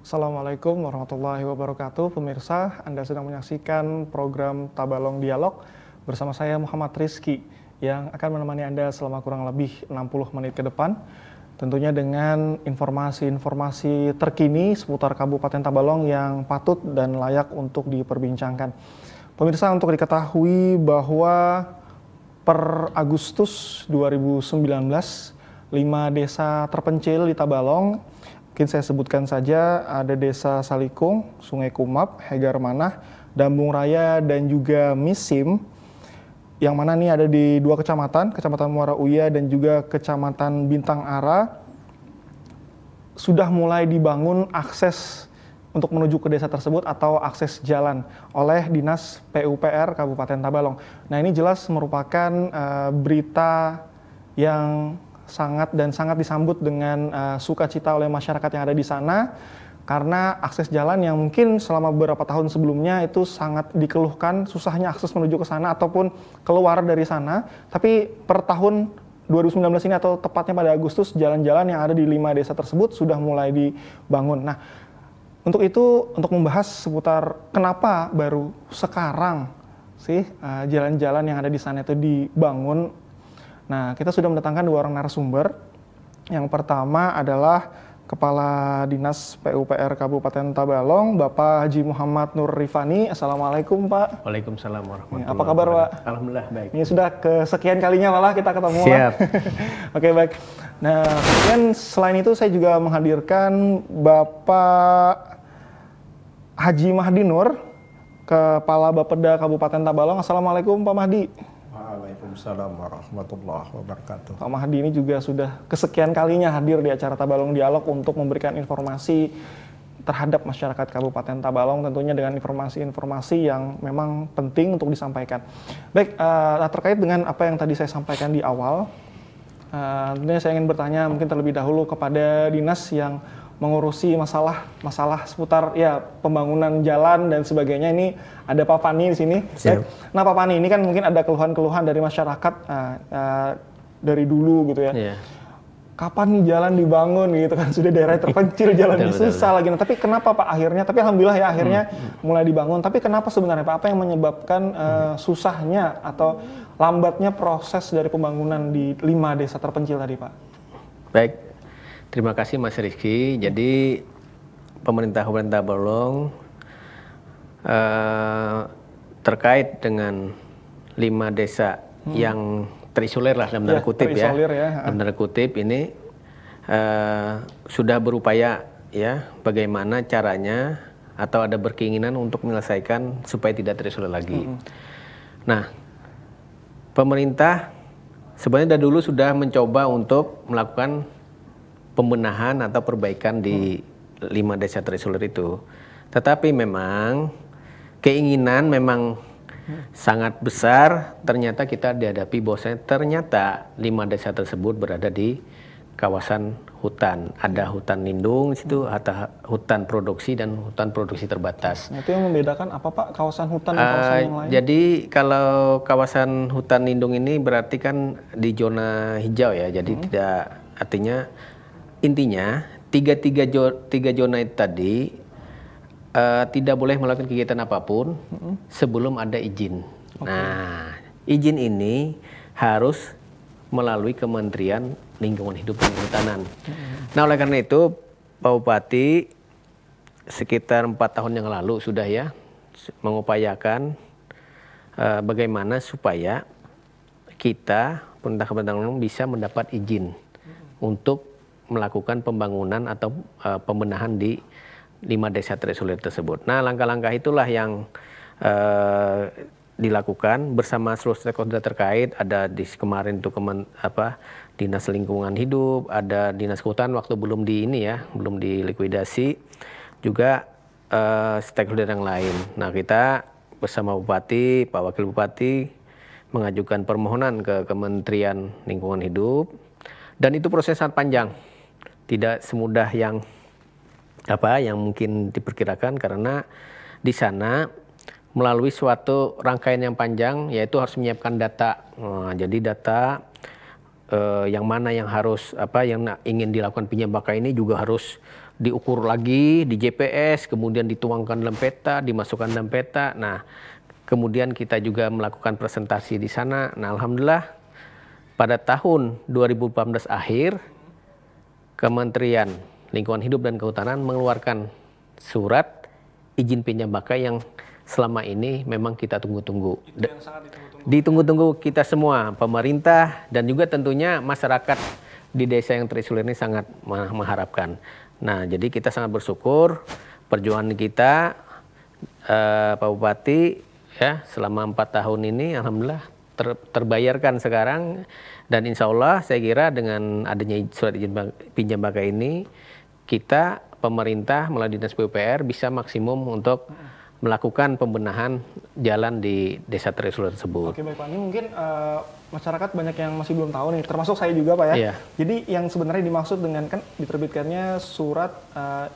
Assalamualaikum warahmatullahi wabarakatuh. Pemirsa, Anda sedang menyaksikan program Tabalong Dialog bersama saya Muhammad Rizky yang akan menemani Anda selama kurang lebih 60 menit ke depan. Tentunya dengan informasi-informasi terkini seputar Kabupaten Tabalong yang patut dan layak untuk diperbincangkan. Pemirsa, untuk diketahui bahwa per Agustus 2019, 5 desa terpencil di Tabalong, mungkin saya sebutkan saja, ada Desa Salikung, Sungai Kumap, Hegar Manah, Dambung Raya, dan juga Misim, yang mana ini ada di 2 kecamatan, Kecamatan Muara Uya dan juga Kecamatan Bintang Ara, sudah mulai dibangun akses untuk menuju ke desa tersebut atau akses jalan oleh Dinas PUPR Kabupaten Tabalong. Nah, ini jelas merupakan berita yang sangat disambut dengan sukacita oleh masyarakat yang ada di sana, karena akses jalan yang mungkin selama beberapa tahun sebelumnya itu sangat dikeluhkan, susahnya akses menuju ke sana ataupun keluar dari sana. Tapi per tahun 2019 ini atau tepatnya pada Agustus, jalan-jalan yang ada di 5 desa tersebut sudah mulai dibangun. Nah, untuk itu, untuk membahas seputar kenapa baru sekarang sih jalan-jalan yang ada di sana itu dibangun. Nah, kita sudah mendatangkan 2 orang narasumber. Yang pertama adalah Kepala Dinas PUPR Kabupaten Tabalong, Bapak Haji Muhammad Nur Rifani. Assalamualaikum, Pak. Waalaikumsalam warahmatullahi wabarakatuh. Apa kabar, Pak? Alhamdulillah baik. Ini sudah kesekian kalinya malah kita ketemu. Siap. Oke, baik. Nah, kemudian selain itu saya juga menghadirkan Bapak Haji Mahdi Nur, Kepala Bapeda Kabupaten Tabalong. Assalamualaikum, Pak Mahdi. Waalaikumsalam warahmatullahi wabarakatuh. Pak Mahdi ini juga sudah kesekian kalinya hadir di acara Tabalong Dialog untuk memberikan informasi terhadap masyarakat Kabupaten Tabalong, tentunya dengan informasi-informasi yang memang penting untuk disampaikan. Baik, terkait dengan apa yang tadi saya sampaikan di awal, tentunya saya ingin bertanya mungkin terlebih dahulu kepada dinas yang mengurusi masalah seputar ya pembangunan jalan dan sebagainya. Ini ada Pak Fani di sini. Nah, Pak Fani, ini kan mungkin ada keluhan-keluhan dari masyarakat dari dulu gitu ya. Yeah. Kapan nih jalan dibangun gitu kan, sudah daerah terpencil jalannya susah lagi. Nah, tapi kenapa Pak akhirnya? Tapi alhamdulillah ya akhirnya mulai dibangun. Tapi kenapa sebenarnya Pak? Apa yang menyebabkan susahnya atau lambatnya proses dari pembangunan di 5 desa terpencil tadi, Pak? Baik. Terima kasih Mas Rizky. Jadi pemerintah Tabalong terkait dengan 5 desa yang terisolir lah dalam tanda kutip ya. Dalam tanda kutip ini sudah berupaya ya bagaimana caranya atau ada berkeinginan untuk menyelesaikan supaya tidak terisolir lagi. Nah, pemerintah sebenarnya dari dulu sudah mencoba untuk melakukan pembenahan atau perbaikan di 5 desa terisolir itu. Tetapi memang keinginan memang sangat besar, ternyata kita dihadapi bahwasanya ternyata 5 desa tersebut berada di kawasan hutan. Ada hutan lindung di situ, ada hutan produksi dan hutan produksi terbatas. Nah, itu yang membedakan apa Pak, kawasan hutan dan kawasan yang lain? Jadi kalau kawasan hutan lindung ini berarti kan di zona hijau ya, jadi tidak, artinya intinya tiga zona itu tadi tidak boleh melakukan kegiatan apapun sebelum ada izin. Nah, izin ini harus melalui Kementerian Lingkungan Hidup dan Kehutanan. Nah, oleh karena itu Pak Bupati sekitar 4 tahun yang lalu sudah ya mengupayakan bagaimana supaya kita pemerintah Kabupaten Tabalong bisa mendapat izin untuk melakukan pembangunan atau pembenahan di 5 desa terisolir tersebut. Nah, langkah-langkah itulah yang dilakukan bersama seluruh stakeholder terkait. Ada di kemarin itu Dinas Lingkungan Hidup, ada Dinas Kehutanan waktu belum belum dilikuidasi, juga stakeholder yang lain. Nah, kita bersama Bupati, Pak Wakil Bupati mengajukan permohonan ke Kementerian Lingkungan Hidup, dan itu proses sangat panjang. Tidak semudah yang mungkin diperkirakan, karena di sana melalui suatu rangkaian yang panjang, yaitu harus menyiapkan data. Jadi data yang mana yang harus yang ingin dilakukan pinjam pakai ini juga harus diukur lagi di GPS, kemudian dituangkan dalam peta, dimasukkan dalam peta. Nah, kemudian kita juga melakukan presentasi di sana. Nah, alhamdulillah pada tahun 2018 akhir, Kementerian Lingkungan Hidup dan Kehutanan mengeluarkan surat izin pinjam pakai yang selama ini memang kita tunggu-tunggu. Ditunggu-tunggu kita semua, pemerintah dan juga tentunya masyarakat di desa yang terisolir ini sangat mengharapkan. Nah, jadi kita sangat bersyukur perjuangan kita, Pak Bupati, ya selama 4 tahun ini, alhamdulillah terbayarkan sekarang. Dan insya Allah saya kira dengan adanya surat izin pinjam pakai ini, kita pemerintah melalui Dinas PUPR bisa maksimum untuk melakukan pembenahan jalan di desa terisolir tersebut. Oke, baik Pak. Ini mungkin masyarakat banyak yang masih belum tahu nih, termasuk saya juga Pak ya. Iya. Jadi yang sebenarnya dimaksud dengan kan diterbitkannya surat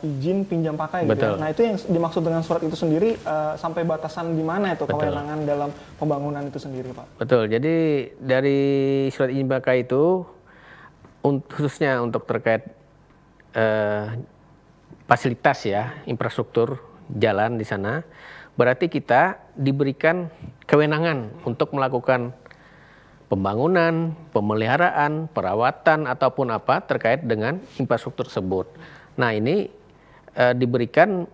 izin pinjam pakai gitu ya. Nah, itu yang dimaksud dengan surat itu sendiri sampai batasan di mana itu kewenangan dalam pembangunan itu sendiri Pak? Betul. Jadi dari surat izin pakai itu khususnya untuk terkait fasilitas ya, infrastruktur jalan di sana, berarti kita diberikan kewenangan untuk melakukan pembangunan, pemeliharaan, perawatan ataupun apa terkait dengan infrastruktur tersebut. Nah, ini diberikan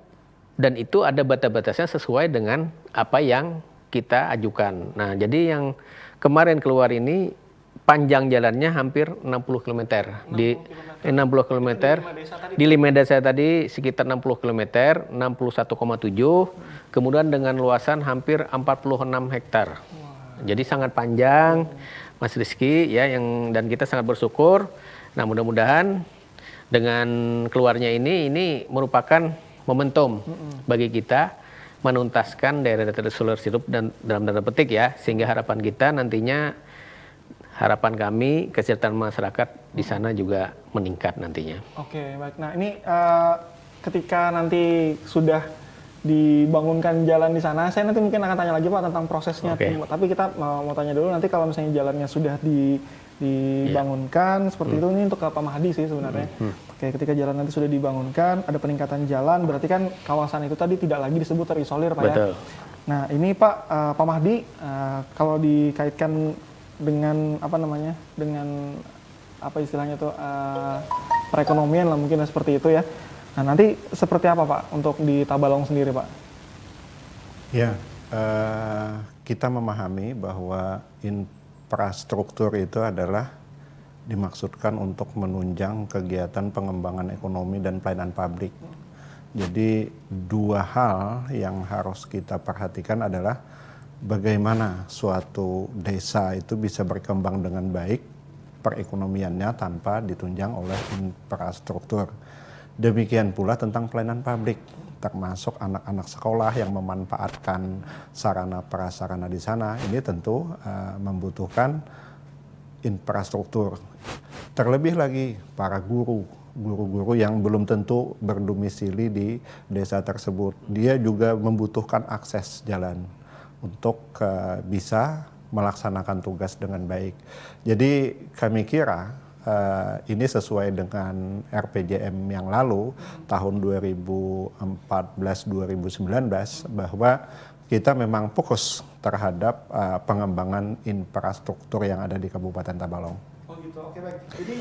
dan itu ada batas-batasnya sesuai dengan apa yang kita ajukan. Nah, jadi yang kemarin keluar ini panjang jalannya hampir 60 km. Di 60 km di 5 desa tadi sekitar 60 km, 61,7, kemudian dengan luasan hampir 46 hektar. Jadi sangat panjang, Mas Rizky ya, dan kita sangat bersyukur. Nah, mudah-mudahan dengan keluarnya ini merupakan momentum bagi kita menuntaskan daerah terisolir sirup dan dalam tanda petik ya, sehingga harapan kita nantinya, harapan kami kesejahteraan masyarakat di sana juga meningkat nantinya. Oke, baik. Nah, ini ketika nanti sudah dibangunkan jalan di sana, saya nanti mungkin akan tanya lagi Pak tentang prosesnya. Tapi kita mau tanya dulu nanti kalau misalnya jalannya sudah dibangunkan seperti itu, ini untuk Pak Mahdi sih sebenarnya. Oke, ketika jalan nanti sudah dibangunkan, ada peningkatan jalan, berarti kan kawasan itu tadi tidak lagi disebut terisolir Pak. Betul. Ya. Nah, ini Pak Mahdi, kalau dikaitkan dengan dengan apa istilahnya tuh perekonomian lah mungkin seperti itu ya. Nah, nanti seperti apa Pak untuk di Tabalong sendiri Pak? Ya, kita memahami bahwa infrastruktur itu adalah dimaksudkan untuk menunjang kegiatan pengembangan ekonomi dan pelayanan publik. Jadi dua hal yang harus kita perhatikan adalah bagaimana suatu desa itu bisa berkembang dengan baik perekonomiannya tanpa ditunjang oleh infrastruktur. Demikian pula tentang pelayanan publik, termasuk anak-anak sekolah yang memanfaatkan sarana prasarana di sana. Ini tentu membutuhkan infrastruktur. Terlebih lagi para guru-guru yang belum tentu berdomisili di desa tersebut. Dia juga membutuhkan akses jalan untuk bisa melaksanakan tugas dengan baik. Jadi kami kira ini sesuai dengan RPJM yang lalu tahun 2014-2019 bahwa kita memang fokus terhadap pengembangan infrastruktur yang ada di Kabupaten Tabalong. Oh gitu, oke baik. Jadi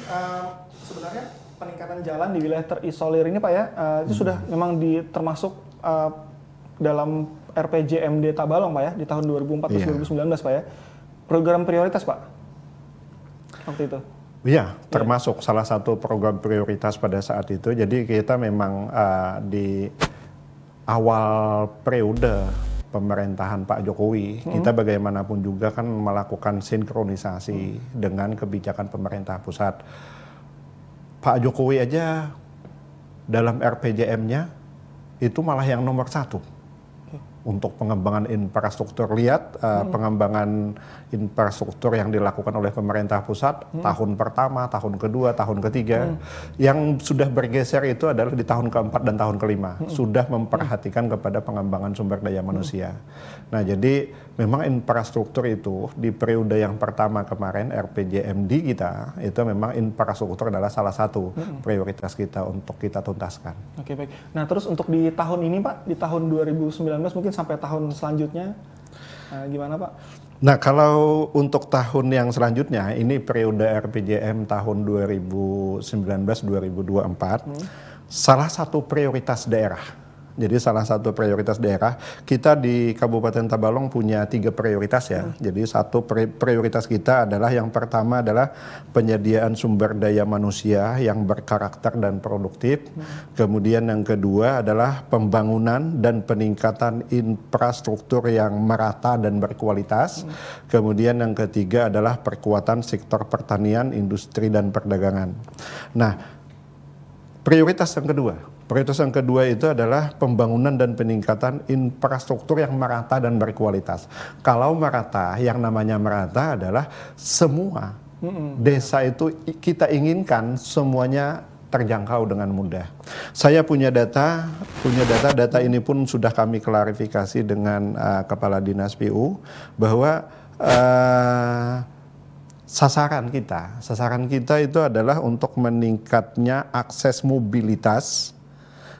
sebenarnya peningkatan jalan di wilayah terisolir ini Pak ya, itu sudah memang termasuk dalam RPJMD Tabalong Pak ya, di tahun 2014-2019 Pak ya. Program prioritas Pak, waktu itu? Iya, termasuk salah satu program prioritas pada saat itu. Jadi kita memang di awal periode pemerintahan Pak Jokowi, kita bagaimanapun juga kan melakukan sinkronisasi dengan kebijakan pemerintah pusat. Pak Jokowi aja dalam RPJM-nya itu malah yang nomor 1 untuk pengembangan infrastruktur. Lihat pengembangan infrastruktur yang dilakukan oleh pemerintah pusat tahun pertama, tahun kedua, tahun ketiga. Yang sudah bergeser itu adalah di tahun keempat dan tahun kelima. Sudah memperhatikan kepada pengembangan sumber daya manusia. Nah, jadi memang infrastruktur itu di periode yang pertama kemarin RPJMD kita itu memang infrastruktur adalah salah satu prioritas kita untuk kita tuntaskan. Oke, baik. Nah, terus untuk di tahun ini Pak, di tahun 2019 mungkin sampai tahun selanjutnya gimana Pak? Nah, kalau untuk tahun yang selanjutnya, ini periode RPJM tahun 2019-2024, salah satu prioritas daerah. Jadi salah satu prioritas daerah, kita di Kabupaten Tabalong punya 3 prioritas ya. Jadi satu prioritas kita adalah yang pertama adalah penyediaan sumber daya manusia yang berkarakter dan produktif. Kemudian yang kedua adalah pembangunan dan peningkatan infrastruktur yang merata dan berkualitas. Kemudian yang ketiga adalah perkuatan sektor pertanian, industri dan perdagangan. Nah, prioritas yang kedua itu adalah pembangunan dan peningkatan infrastruktur yang merata dan berkualitas. Kalau merata, yang namanya merata adalah semua desa itu kita inginkan semuanya terjangkau dengan mudah. Saya punya data ini pun sudah kami klarifikasi dengan Kepala Dinas PU bahwa sasaran kita itu adalah untuk meningkatnya akses mobilitas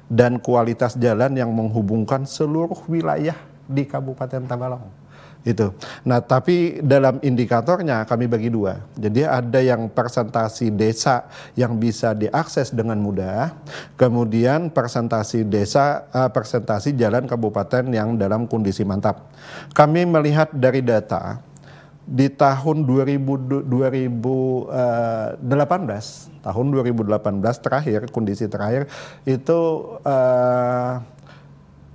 dan kualitas jalan yang menghubungkan seluruh wilayah di Kabupaten Tabalong. Itu. Nah, tapi dalam indikatornya kami bagi 2. Jadi ada yang persentasi desa yang bisa diakses dengan mudah, kemudian persentasi jalan kabupaten yang dalam kondisi mantap. Kami melihat dari data di tahun 2018 terakhir, kondisi terakhir itu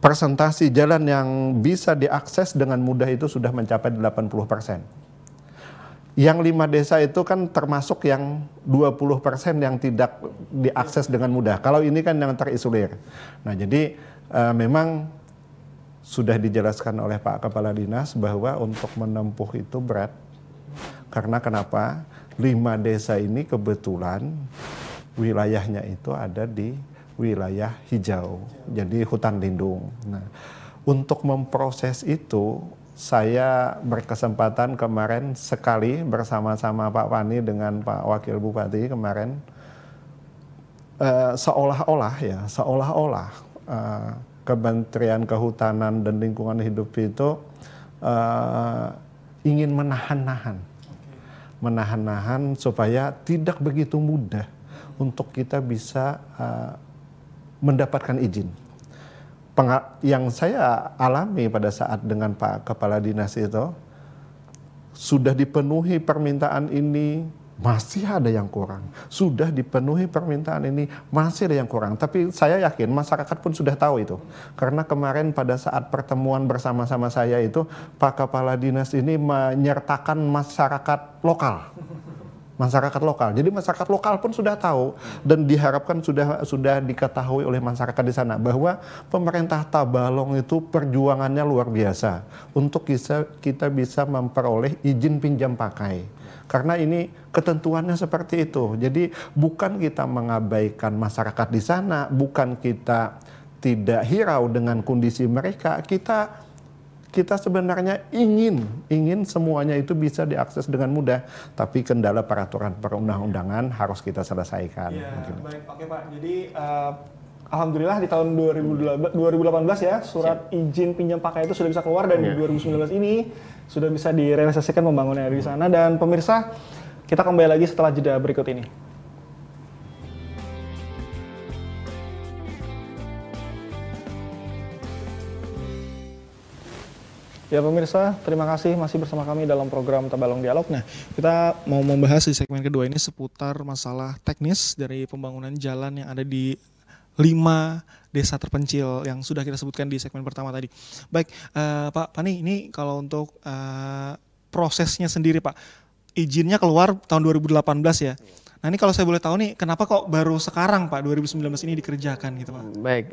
persentasi jalan yang bisa diakses dengan mudah itu sudah mencapai 80%. Yang 5 desa itu kan termasuk yang 20% yang tidak diakses dengan mudah. Kalau ini kan yang terisolir. Nah, jadi memang sudah dijelaskan oleh Pak Kepala Dinas bahwa untuk menempuh itu berat. Karena kenapa? 5 desa ini kebetulan wilayahnya itu ada di wilayah hijau, jadi hutan lindung. Nah, untuk memproses itu, saya berkesempatan kemarin sekali bersama-sama Pak Pani dengan Pak Wakil Bupati kemarin, seolah-olah Kementerian Kehutanan dan Lingkungan Hidup itu ingin menahan supaya tidak begitu mudah untuk kita bisa mendapatkan izin. Yang saya alami pada saat dengan Pak Kepala Dinas itu, sudah dipenuhi permintaan ini, masih ada yang kurang. Sudah dipenuhi permintaan ini, masih ada yang kurang. Tapi saya yakin masyarakat pun sudah tahu itu. Karena kemarin pada saat pertemuan bersama-sama saya itu, Pak Kepala Dinas ini menyertakan masyarakat lokal. Jadi masyarakat lokal pun sudah tahu dan diharapkan sudah diketahui oleh masyarakat di sana bahwa pemerintah Tabalong itu perjuangannya luar biasa untuk kita bisa memperoleh izin pinjam pakai. Karena ini ketentuannya seperti itu. Jadi bukan kita mengabaikan masyarakat di sana, bukan kita tidak hirau dengan kondisi mereka, kita sebenarnya ingin semuanya itu bisa diakses dengan mudah, tapi kendala peraturan perundang-undangan harus kita selesaikan. Ya, baik, oke Pak. Jadi alhamdulillah di tahun 2018 ya surat izin pinjam pakai itu sudah bisa keluar dan di 2019 ini sudah bisa direalisasikan pembangunan di sana. Dan pemirsa, kita kembali lagi setelah jeda berikut ini. Ya pemirsa, terima kasih masih bersama kami dalam program Tabalong Dialog. Nah, kita mau membahas di segmen kedua ini seputar masalah teknis dari pembangunan jalan yang ada di 5 desa terpencil yang sudah kita sebutkan di segmen pertama tadi. Baik, Pak Pani, ini kalau untuk prosesnya sendiri Pak, izinnya keluar tahun 2018 ya. Nah ini kalau saya boleh tahu nih, kenapa kok baru sekarang Pak 2019 ini dikerjakan gitu Pak? Baik,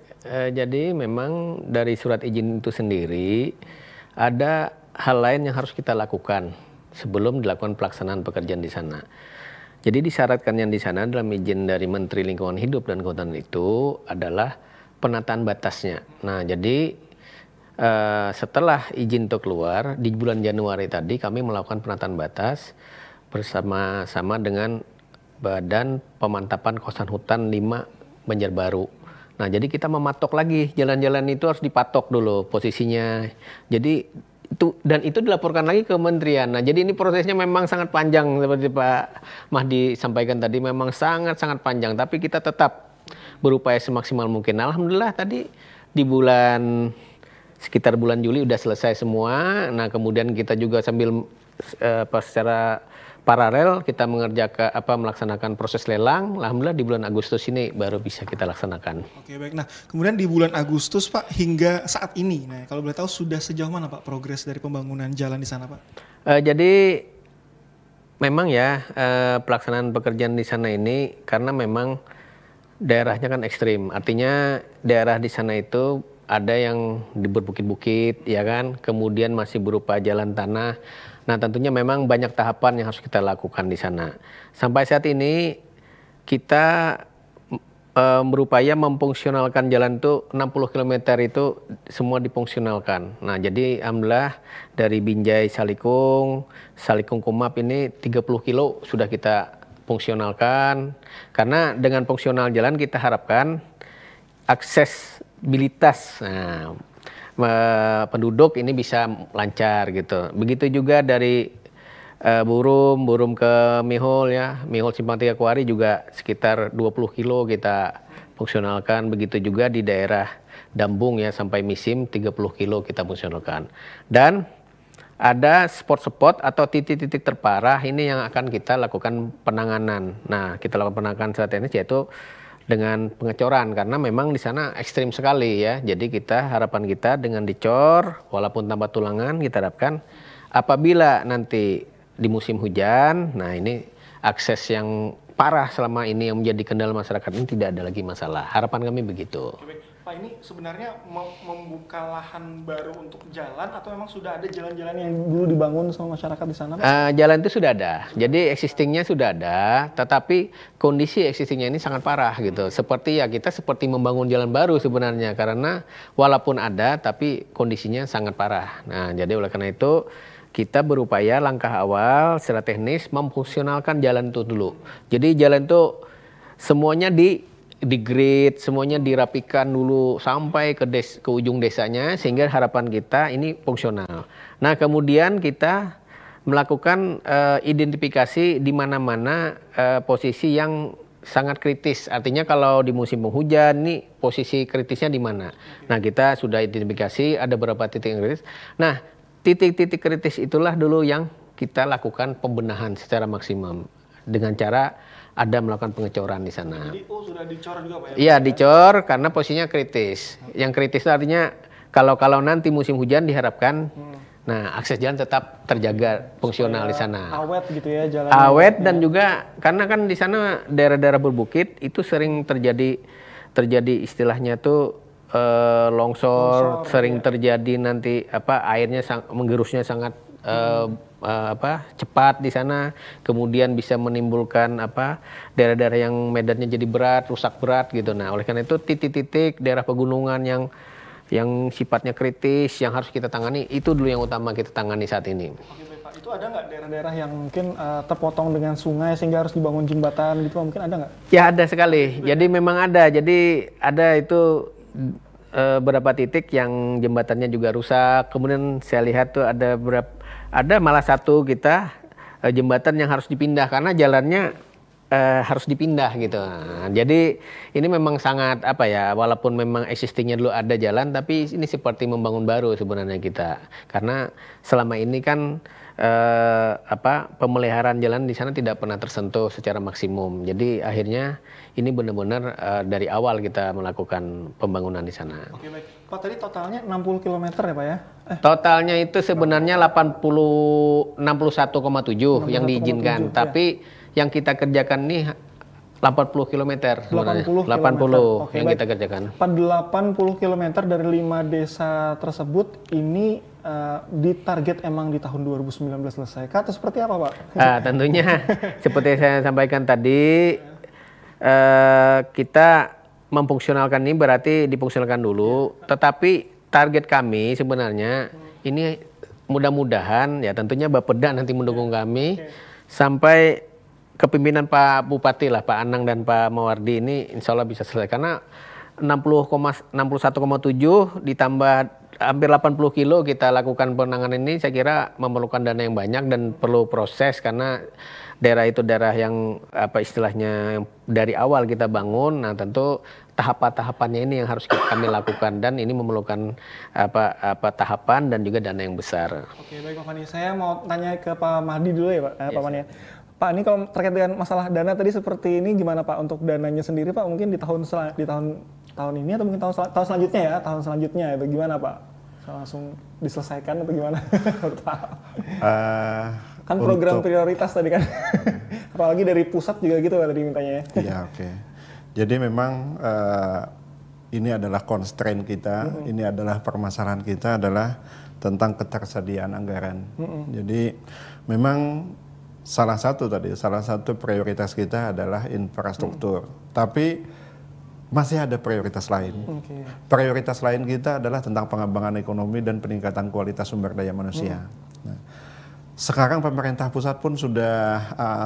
jadi memang dari surat izin itu sendiri, ada hal lain yang harus kita lakukan sebelum dilakukan pelaksanaan pekerjaan di sana. Jadi disyaratkan yang di sana dalam izin dari Menteri Lingkungan Hidup dan Kehutanan itu adalah penataan batasnya. Nah, jadi setelah izin itu keluar di bulan Januari tadi kami melakukan penataan batas bersama-sama dengan Badan Pemantapan Kawasan Hutan 5 Banjarbaru. Nah, jadi kita mematok lagi jalan-jalan itu harus dipatok dulu posisinya. Jadi itu dilaporkan lagi ke kementerian. Nah, jadi ini prosesnya memang sangat panjang seperti Pak Mahdi sampaikan tadi, memang sangat-sangat panjang. Tapi kita tetap berupaya semaksimal mungkin. Alhamdulillah tadi di sekitar bulan Juli udah selesai semua. Nah, kemudian kita juga sambil secara paralel kita melaksanakan proses lelang. Alhamdulillah di bulan Agustus ini baru bisa kita laksanakan. Oke, baik. Nah, kemudian di bulan Agustus Pak hingga saat ini, nah kalau boleh tahu sudah sejauh mana Pak progres dari pembangunan jalan di sana Pak? Jadi memang ya pelaksanaan pekerjaan di sana ini karena memang daerahnya kan ekstrim. Artinya daerah di sana itu ada yang di berbukit-bukit, ya kan, kemudian masih berupa jalan tanah. Nah, tentunya memang banyak tahapan yang harus kita lakukan di sana. Sampai saat ini kita berupaya memfungsionalkan jalan itu 60 km itu semua difungsionalkan. Nah, jadi alhamdulillah dari Binjai Salikung Kumap ini 30 kilo sudah kita fungsionalkan. Karena dengan fungsional jalan kita harapkan aksesibilitas penduduk ini bisa lancar gitu. Begitu juga dari Burum ke Mihol ya, Mihol Simpang 3 Kuari juga sekitar 20 kilo kita fungsionalkan. Begitu juga di daerah Dambung ya sampai Misim 30 kilo kita fungsionalkan. Dan ada spot-spot atau titik-titik terparah ini yang akan kita lakukan penanganan. Nah, kita lakukan penanganan saat ini yaitu dengan pengecoran karena memang di sana ekstrim sekali ya. Jadi harapan kita dengan dicor walaupun tanpa tulangan kita harapkan apabila nanti di musim hujan, nah ini akses yang parah selama ini yang menjadi kendala masyarakat ini tidak ada lagi masalah. Harapan kami begitu. Oke, baik. Pak, ini sebenarnya membuka lahan baru untuk jalan atau memang sudah ada jalan-jalan yang dulu dibangun sama masyarakat di sana? Jalan itu sudah ada, jadi existingnya sudah ada, tetapi kondisi existingnya ini sangat parah gitu. Seperti membangun jalan baru sebenarnya karena walaupun ada, tapi kondisinya sangat parah. Nah, jadi oleh karena itu kita berupaya langkah awal secara teknis memfungsionalkan jalan itu dulu. Jadi jalan itu semuanya di grid, semuanya dirapikan dulu sampai ke ujung desanya sehingga harapan kita ini fungsional. Nah, kemudian kita melakukan identifikasi di mana-mana posisi yang sangat kritis. Artinya kalau di musim penghujan nih posisi kritisnya di mana. Nah, kita sudah identifikasi ada beberapa titik yang kritis. Nah, titik-titik kritis itulah dulu yang kita lakukan pembenahan secara maksimum dengan cara ada melakukan pengecoran di sana. Jadi sudah dicor juga Pak ya? Iya, dicor karena posisinya kritis. Yang kritis itu artinya kalau nanti musim hujan diharapkan nah akses jalan tetap terjaga fungsional di sana. Awet gitu ya jalan. Awet dan juga karena kan di sana daerah-daerah berbukit itu sering terjadi istilahnya tuh longsor sering terjadi nanti airnya menggerusnya sangat cepat di sana, kemudian bisa menimbulkan daerah-daerah yang medannya jadi berat, rusak berat gitu. Nah, oleh karena itu titik-titik daerah pegunungan yang sifatnya kritis yang harus kita tangani itu dulu yang utama kita tangani saat ini. Oke, baik Pak. Itu ada nggak daerah-daerah yang mungkin terpotong dengan sungai sehingga harus dibangun jembatan gitu, mungkin ada nggak? Ya, ada sekali. Jadi memang ada. Jadi ada itu beberapa titik yang jembatannya juga rusak. Kemudian saya lihat tuh ada malah satu kita jembatan yang harus dipindah karena jalannya harus dipindah gitu. Nah, jadi ini memang sangat walaupun memang existingnya dulu ada jalan, tapi ini seperti membangun baru sebenarnya kita. Karena selama ini kan pemeliharaan jalan di sana tidak pernah tersentuh secara maksimum. Jadi akhirnya ini benar-benar dari awal kita melakukan pembangunan di sana. Oke, baik. Pak, tadi totalnya 60 km ya Pak ya? Totalnya itu sebenarnya 61,7 yang diizinkan, tapi yang kita kerjakan nih 80 km sebenarnya. 80 yang kita kerjakan. 80 km dari 5 desa tersebut ini ditarget emang di tahun 2019 selesai atau seperti apa Pak? Tentunya seperti saya sampaikan tadi kita memfungsionalkan ini berarti difungsionalkan dulu, tetapi target kami sebenarnya ini mudah-mudahan ya tentunya Bapeda nanti mendukung kami sampai kepemimpinan Pak Bupati lah, Pak Anang dan Pak Mawardi ini insya Allah bisa selesai. Karena 61,7 ditambah hampir 80 kilo kita lakukan penanganan ini, saya kira memerlukan dana yang banyak dan perlu proses karena daerah itu daerah yang apa istilahnya yang dari awal kita bangun. Nah tentu tahapan-tahapannya ini yang harus kami lakukan dan ini memerlukan apa tahapan dan juga dana yang besar. Oke, baik Pak Fani. Saya mau tanya ke Pak Mahdi dulu ya Pak, Pak Fani. Pak, ini kalau terkait dengan masalah dana tadi seperti ini gimana Pak untuk dananya sendiri Pak? Mungkin di tahun ini atau mungkin tahun selanjutnya ya, tahun selanjutnya itu gimana Pak? Langsung diselesaikan atau gimana? Kan program prioritas tadi kan, apalagi dari pusat juga gitu Pak tadi mintanya ya. Iya, oke. Jadi memang ini adalah constraint kita, ini adalah permasalahan kita adalah tentang ketersediaan anggaran. Jadi memang salah satu prioritas kita adalah infrastruktur. Tapi masih ada prioritas lain. Prioritas lain kita adalah tentang pengembangan ekonomi dan peningkatan kualitas sumber daya manusia. Nah, sekarang pemerintah pusat pun sudah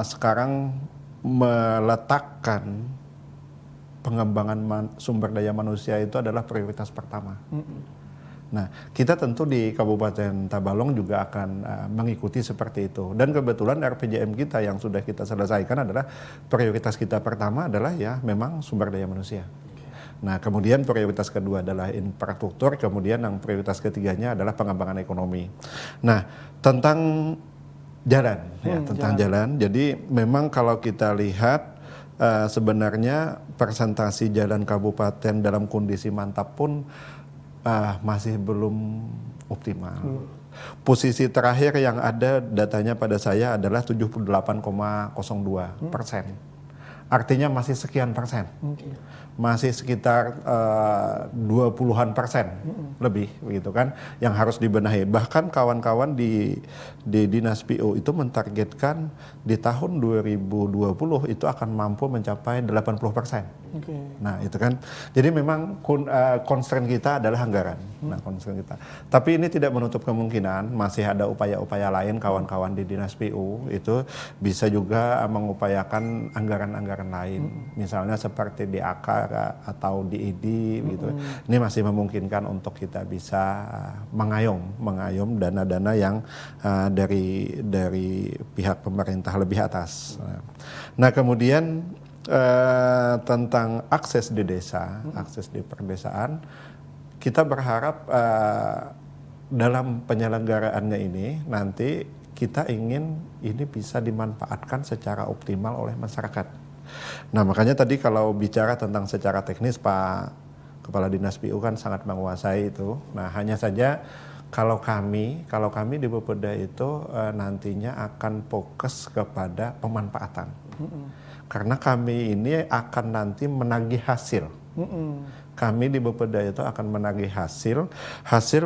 sekarang meletakkan pengembangan sumber daya manusia itu adalah prioritas pertama. Nah, kita tentu di Kabupaten Tabalong juga akan mengikuti seperti itu. Dan kebetulan RPJM kita yang sudah kita selesaikan adalah prioritas kita pertama adalah ya memang sumber daya manusia. Nah, kemudian prioritas kedua adalah infrastruktur, kemudian yang prioritas ketiganya adalah pengembangan ekonomi. Nah, tentang jalan, jalan. Jadi memang kalau kita lihat sebenarnya presentasi jalan kabupaten dalam kondisi mantap pun masih belum optimal. Posisi terakhir yang ada datanya pada saya adalah 78,02%. Artinya masih sekian persen. Masih sekitar 20-an persen lebih begitu kan yang harus dibenahi. Bahkan kawan-kawan di Dinas PU itu mentargetkan di tahun 2020 itu akan mampu mencapai 80%. Nah, itu kan. Jadi memang constraint kita adalah anggaran. Nah, constraint kita. Tapi ini tidak menutup kemungkinan masih ada upaya-upaya lain kawan-kawan di Dinas PU itu bisa juga mengupayakan anggaran-anggaran lain. Misalnya seperti di AK atau di ID gitu. Ini masih memungkinkan untuk kita bisa mengayom dana-dana yang dari pihak pemerintah lebih atas. Nah, kemudian tentang akses di desa, akses di perdesaan, kita berharap dalam penyelenggaraannya ini nanti kita ingin ini bisa dimanfaatkan secara optimal oleh masyarakat. Nah, makanya tadi kalau bicara tentang secara teknis Pak Kepala Dinas PU kan sangat menguasai itu. Nah, hanya saja kalau kami di Bapeda itu nantinya akan fokus kepada pemanfaatan. Karena kami ini akan nanti menagih hasil. Kami di Bapeda itu akan menagih hasil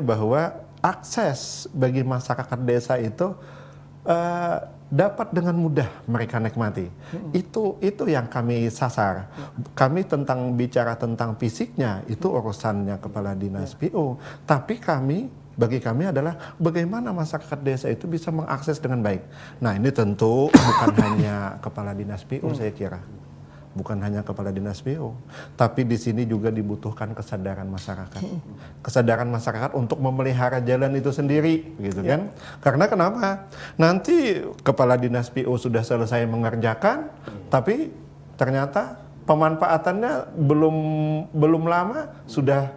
bahwa akses bagi masyarakat desa itu dapat dengan mudah mereka nikmati. Itu yang kami sasar. Kami bicara tentang fisiknya itu urusannya Kepala Dinas PU. Tapi bagi kami adalah bagaimana masyarakat desa itu bisa mengakses dengan baik. Nah, ini tentu bukan hanya Kepala Dinas PU saya kira. Bukan hanya Kepala Dinas PU, tapi di sini juga dibutuhkan kesadaran masyarakat. Kesadaran masyarakat untuk memelihara jalan itu sendiri, gitu kan? Karena kenapa? Nanti Kepala Dinas PU sudah selesai mengerjakan, tapi ternyata pemanfaatannya belum lama sudah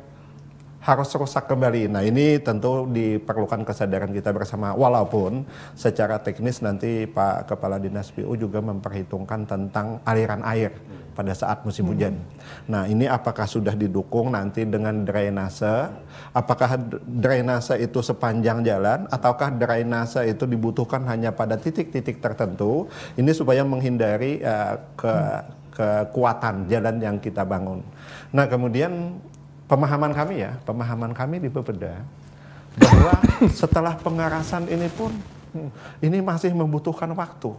harus rusak kembali. Nah, ini tentu diperlukan kesadaran kita bersama. Walaupun secara teknis nanti Pak Kepala Dinas PU juga memperhitungkan tentang aliran air pada saat musim hujan. Nah, ini apakah sudah didukung nanti dengan drainase? Apakah drainase itu sepanjang jalan? Ataukah drainase itu dibutuhkan hanya pada titik-titik tertentu? Ini supaya menghindari kekuatan jalan yang kita bangun. Nah, kemudian pemahaman kami di Bapeda bahwa setelah pengarasan ini pun ini masih membutuhkan waktu.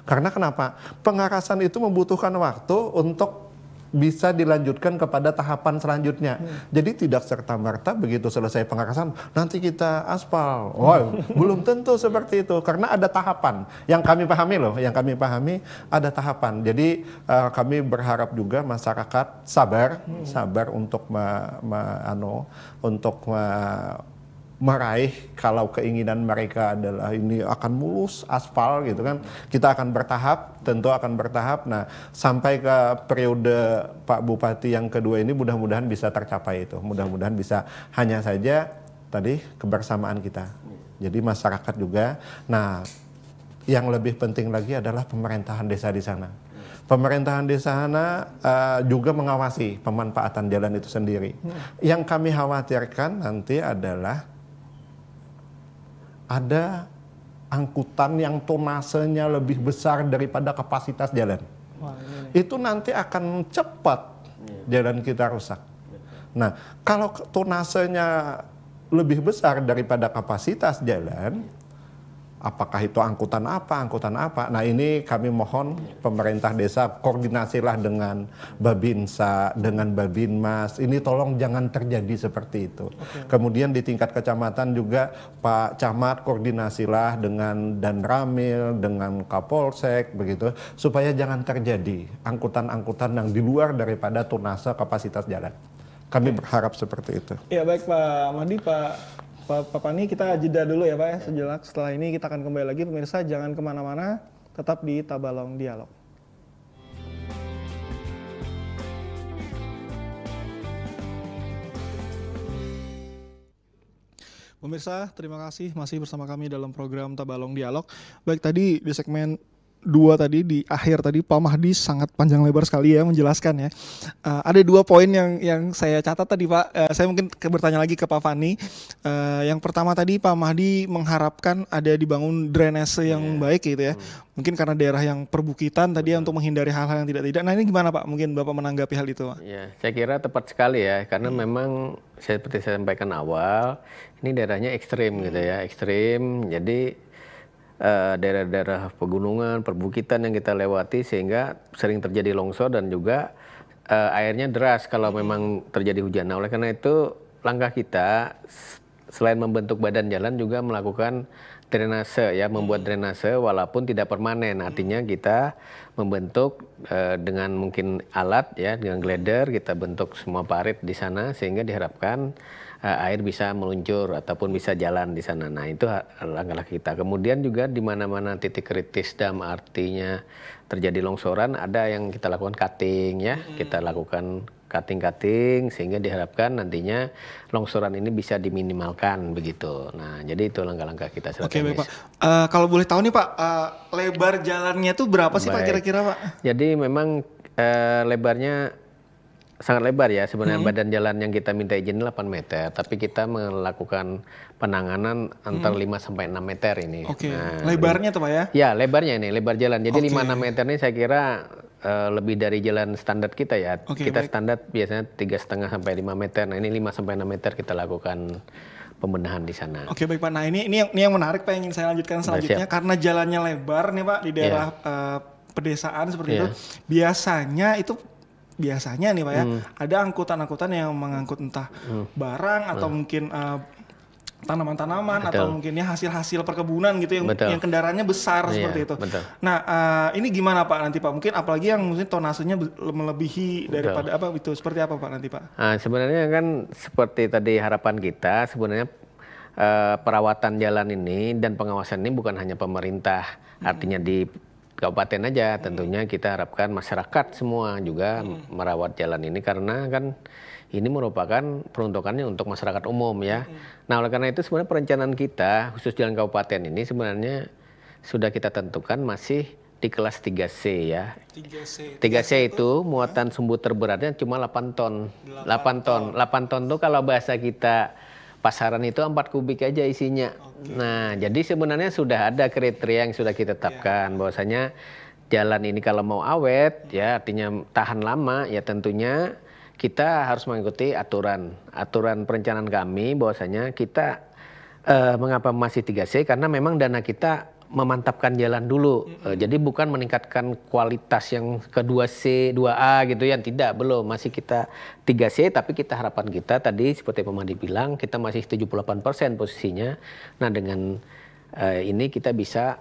Karena kenapa? Pengarasan itu membutuhkan waktu untuk bisa dilanjutkan kepada tahapan selanjutnya. Jadi tidak serta-merta begitu selesai pengerasan nanti kita aspal. Wah, belum tentu seperti itu karena ada tahapan. Yang kami pahami loh, yang kami pahami ada tahapan. Jadi kami berharap juga masyarakat sabar untuk meraih kalau keinginan mereka adalah ini akan mulus aspal gitu kan, kita akan bertahap, tentu akan bertahap. Nah sampai ke periode Pak Bupati yang kedua ini mudah-mudahan bisa tercapai itu, mudah-mudahan bisa. Hanya saja tadi kebersamaan kita, jadi masyarakat juga. Nah yang lebih penting lagi adalah pemerintahan desa di sana. Pemerintahan di sana juga mengawasi pemanfaatan jalan itu sendiri. Yang kami khawatirkan nanti adalah ada angkutan yang tonasenya lebih besar daripada kapasitas jalan. Itu nanti akan cepat jalan kita rusak. Nah, kalau tonasenya lebih besar daripada kapasitas jalan, apakah itu angkutan apa? Nah ini kami mohon pemerintah desa koordinasilah dengan Babinsa, dengan Babinmas. Ini tolong jangan terjadi seperti itu. Kemudian di tingkat kecamatan juga Pak Camat koordinasilah dengan Danramil, dengan Kapolsek begitu, supaya jangan terjadi angkutan-angkutan yang di luar daripada tonase kapasitas jalan. Kami berharap seperti itu. Ya baik Pak Mahdi, Pak Pani, kita jeda dulu ya Pak ya sejenak. Setelah ini kita akan kembali lagi. Pemirsa jangan kemana-mana, tetap di Tabalong Dialog. Pemirsa, terima kasih masih bersama kami dalam program Tabalong Dialog. Baik, tadi di segmen 2 tadi, di akhir tadi Pak Mahdi sangat panjang lebar sekali ya menjelaskan ya. Ada 2 poin yang saya catat tadi Pak. Saya mungkin bertanya lagi ke Pak Fani. Yang pertama tadi Pak Mahdi mengharapkan ada dibangun drainase yang baik gitu ya. Mungkin karena daerah yang perbukitan tadi ya, untuk menghindari hal-hal yang tidak-tidak. Nah ini gimana Pak? Mungkin Bapak menanggapi hal itu Pak? Ya, saya kira tepat sekali ya. Karena memang seperti saya sampaikan awal, ini daerahnya ekstrim gitu ya. Ekstrim, jadi daerah-daerah pegunungan, perbukitan yang kita lewati sehingga sering terjadi longsor dan juga airnya deras kalau memang terjadi hujan. Nah, oleh karena itu langkah kita selain membentuk badan jalan juga melakukan drainase ya, membuat drainase walaupun tidak permanen. Artinya kita membentuk dengan mungkin alat ya, dengan glider kita bentuk semua parit di sana sehingga diharapkan air bisa meluncur ataupun bisa jalan di sana. Nah itu langkah kita. Kemudian juga di mana-mana titik kritis dam artinya terjadi longsoran ada yang kita lakukan cutting ya. Kita lakukan cutting sehingga diharapkan nantinya longsoran ini bisa diminimalkan begitu. Nah jadi itu langkah-langkah kita strategis. Oke baik Pak. Kalau boleh tahu nih Pak, lebar jalannya itu berapa sih Pak kira-kira Pak? Jadi memang lebarnya sangat lebar ya sebenarnya. Badan jalan yang kita minta izin 8 meter, tapi kita melakukan penanganan antara 5 sampai 6 meter ini. Oke. Nah, lebarnya tuh Pak ya? Ya, lebarnya ini, lebar jalan. Jadi 5-6 meter ini saya kira lebih dari jalan standar kita ya. Kita baik. Standar biasanya 3,5 sampai 5 meter. Nah, ini 5 sampai 6 meter kita lakukan pembenahan di sana. Oke, baik Pak. Nah, ini yang menarik Pak yang ingin saya lanjutkan selanjutnya karena jalannya lebar nih Pak di daerah pedesaan seperti itu. Biasanya nih Pak ya, ada angkutan-angkutan yang mengangkut entah barang atau mungkin tanaman-tanaman atau mungkin ya hasil-hasil perkebunan gitu yang kendaraannya besar seperti itu. Betul. Nah ini gimana Pak nanti Pak? Mungkin apalagi yang mungkin tonasenya melebihi daripada apa itu, seperti apa Pak nanti Pak? Nah, sebenarnya kan seperti tadi harapan kita sebenarnya perawatan jalan ini dan pengawasan ini bukan hanya pemerintah, artinya di kabupaten aja, tentunya kita harapkan masyarakat semua juga merawat jalan ini karena kan ini merupakan peruntukannya untuk masyarakat umum ya. Nah oleh karena itu sebenarnya perencanaan kita khusus jalan kabupaten ini sebenarnya sudah kita tentukan masih di kelas 3C ya. 3C itu muatan sumbu terberatnya cuma 8 ton. 8 ton tuh kalau bahasa kita pasaran itu 4 kubik aja isinya. Nah, jadi sebenarnya sudah ada kriteria yang sudah kita tetapkan bahwasanya jalan ini kalau mau awet ya artinya tahan lama ya tentunya kita harus mengikuti aturan perencanaan kami bahwasanya kita mengapa masih 3C karena memang dana kita memantapkan jalan dulu. Jadi bukan meningkatkan kualitas yang ke 2C, 2A gitu ya, tidak, belum. Masih kita 3C, tapi harapan kita tadi seperti Pak Mahdi bilang, kita masih 78% posisinya. Nah dengan ini kita bisa